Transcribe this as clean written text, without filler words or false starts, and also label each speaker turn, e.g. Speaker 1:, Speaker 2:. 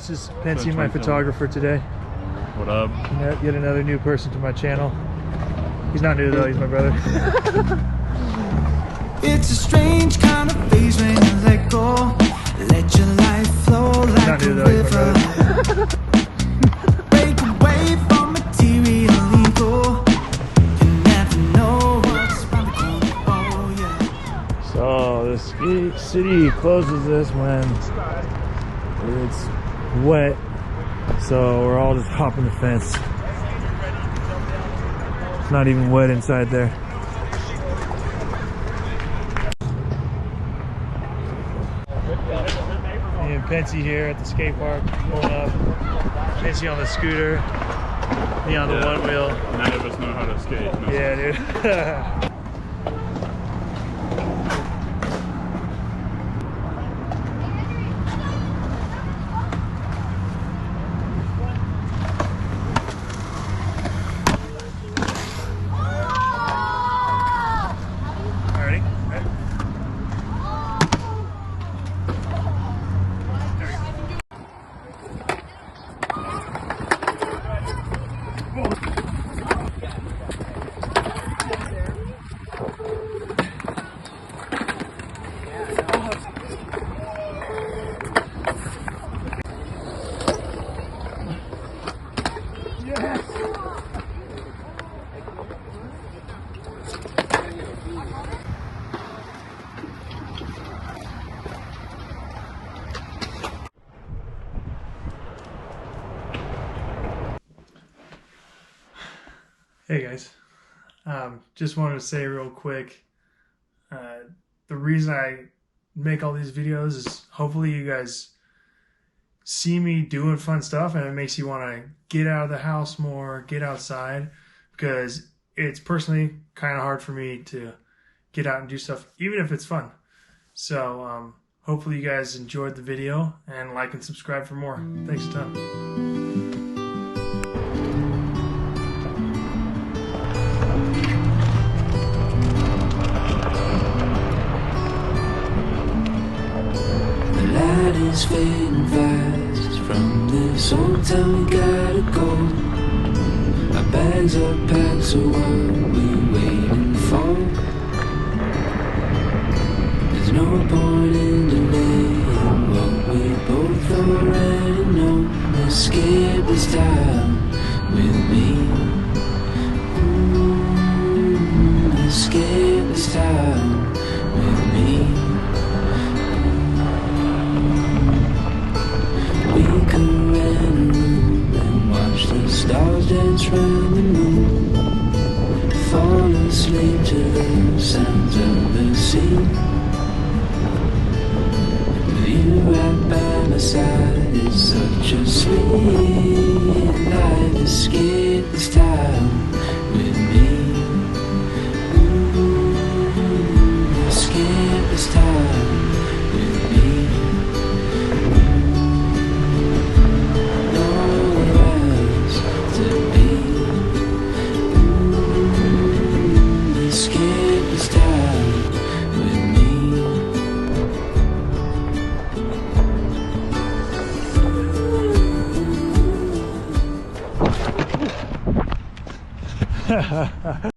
Speaker 1: This is Pensy, my photographer today.
Speaker 2: What up?
Speaker 1: Yet another new person to my channel. He's not new though, he's my brother.
Speaker 3: It's a strange kind of phase when you let go. Let your life flow like
Speaker 1: Not new
Speaker 3: a
Speaker 1: though, he's my
Speaker 3: river.
Speaker 1: brother.
Speaker 3: Break away from material ego. You never know what's around the corner. Oh yeah.
Speaker 1: So the ski city closes this when it's wet. So we're all just hopping the fence. It's not even wet inside there. Me and Pensy here at the skate park, pulling up. Pensy on the scooter, me on the one wheel.
Speaker 2: None of us know how to skate. No.
Speaker 1: Yeah, dude. Hey guys, just wanted to say real quick, the reason I make all these videos is hopefully you guys see me doing fun stuff and it makes you want to get out of the house more, get outside, because it's personally kind of hard for me to get out and do stuff, even if it's fun. So hopefully you guys enjoyed the video and like and subscribe for more. Thanks a ton.
Speaker 3: Is fading fast. From this old town we gotta go. Our bags are packed, so what we waiting for? There's no point in delaying what we both already know. Escape this time with me. Escape this time with me. Stars dance round the moon. Fall asleep to the sounds of the sea. With you right by my side, it's such a sweet life. Escape this time with me. Escape this time with me.
Speaker 1: Ha ha ha.